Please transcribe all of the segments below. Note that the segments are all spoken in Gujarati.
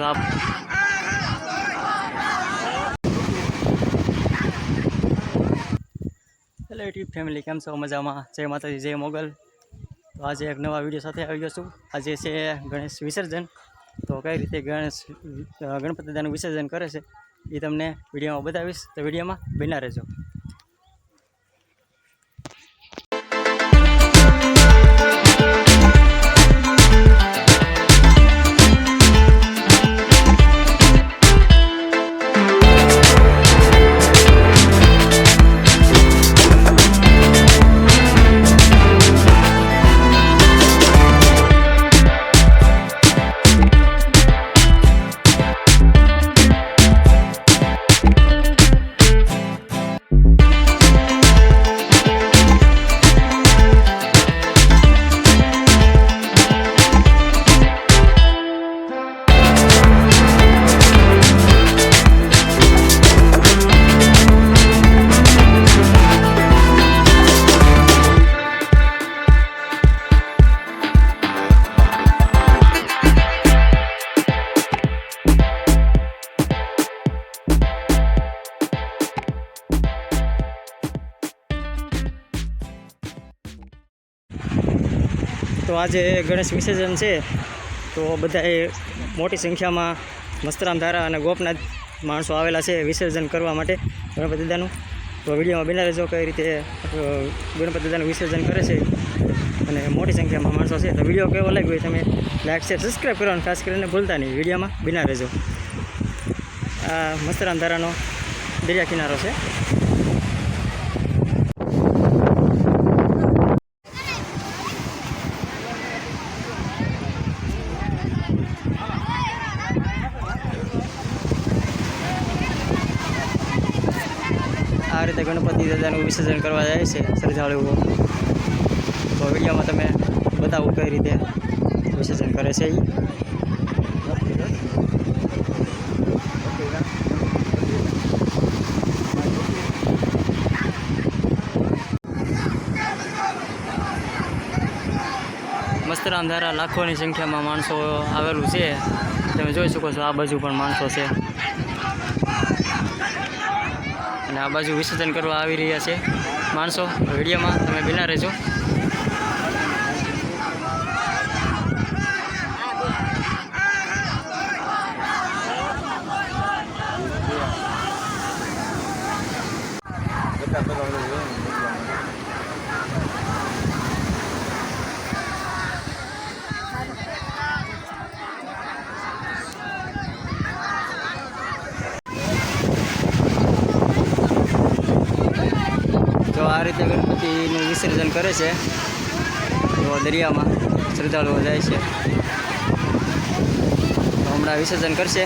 છો આપ હેલો યુટ્યુબ ફેમિલી, કેમ છો? મજામાં? જય માતાજી, જય મોગલ. તો આજે એક નવા વિડીયો સાથે આવી ગયો છું. આજે છે ગણેશ વિસર્જન. તો કઈ રીતે ગણપતિ દાદાનું વિસર્જન કરે છે એ તમને વિડીયોમાં બતાવીશ. તો વિડીયોમાં બન્યા રહેજો. તો આજે ગણેશ વિસર્જન છે. તો બધાએ મોટી સંખ્યામાં મસ્તરામ ધારા અને ગોપનાથ માણસો આવેલા છે વિસર્જન કરવા માટે ગણપતિ દાદાનું. તો વિડીયોમાં બના રહેજો કઈ રીતે ગણપતિ દાદાનું વિસર્જન કરે છે, અને મોટી સંખ્યામાં માણસો છે. તો વિડીયો કેવો લાગ્યો હોય તમે લાઈક શેર સબસ્ક્રાઈબ કરવાનું ખાસ કરીને ભૂલતા નહીં. વિડીયોમાં બના રહેજો. આ મસ્તરામ ધારાનો દરિયા કિનારો છે. આ રીતે ગણપતિ દાદાનું વિસર્જન કરવા જાય છે શ્રદ્ધાળુઓ. તો વિડીયોમાં તમે બતાવો કઈ રીતે વિસર્જન કરે છે. મસ્તરામ ધારા લાખોની સંખ્યામાં માણસો આવેલું છે. તમે જોઈ શકો છો આ બાજુ પણ માણસો છે, અને આ બાજુ વિસર્જન કરવા આવી રહ્યા છે માણસો. વિડીયોમાં તમે બના રહેજો. તો આ રીતે ગણપતિનું વિસર્જન કરે છે. તો દરિયામાં શ્રદ્ધાળુઓ જાય છે. તો હમણાં વિસર્જન કરશે.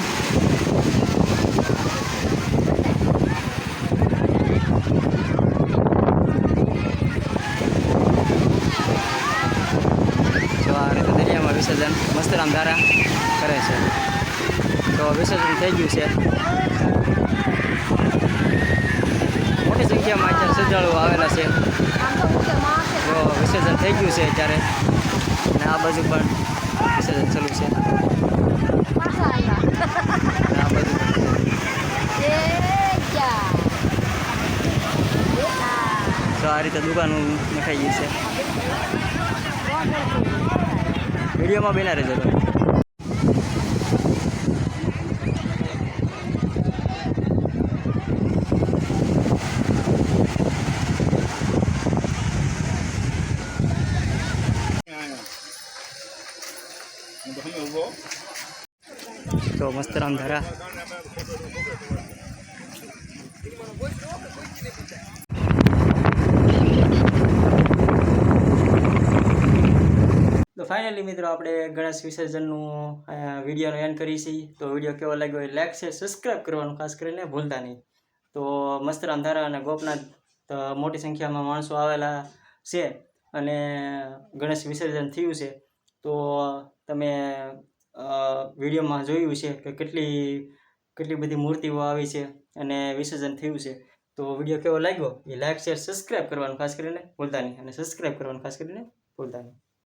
તો આ રીતે દરિયામાં વિસર્જન મસ્તરામ ધારા કરે છે. તો વિસર્જન થઈ ગયું છે. મોટી સંખ્યામાં અત્યારે શ્રદ્ધાળુઓ આવેલા છે. તો વિસર્જન થઈ ગયું છે અત્યારે, અને આ બાજુ પણ વિસર્જન ચાલુ છે. આ બાજુ તો આ રીતે દુકાનો નખાઈ ગઈ છે. વિડીયોમાં બના રહેજો તમે. તો મસ્તરામ ધારા તો ફાઇનલી મિત્રો આપણે ગણેશ વિસર્જનનું વિડીયોનો એન્ડ કરીએ છીએ. તો વિડીયો કેવો લાગ્યો હોય લાઈક શેર સબસ્ક્રાઈબ કરવાનું ખાસ કરીને ભૂલતા નહીં. તો મસ્તરામ ધારા અને ગોપનાથ મોટી સંખ્યામાં માણસો આવેલા છે, અને ગણેશ વિસર્જન થયું છે. તો તમે વિડીયોમાં જોયું છે કે કેટલી બધી મૂર્તિઓ આવી છે અને વિસર્જન થયું છે. તો વિડીયો કેવો લાગ્યો એ લાઈક શેર સબસ્ક્રાઈબ કરવાનું ખાસ કરીને ભૂલતા નહીં, અને સબસ્ક્રાઈબ કરવાનું ખાસ કરીને ભૂલતા નહીં.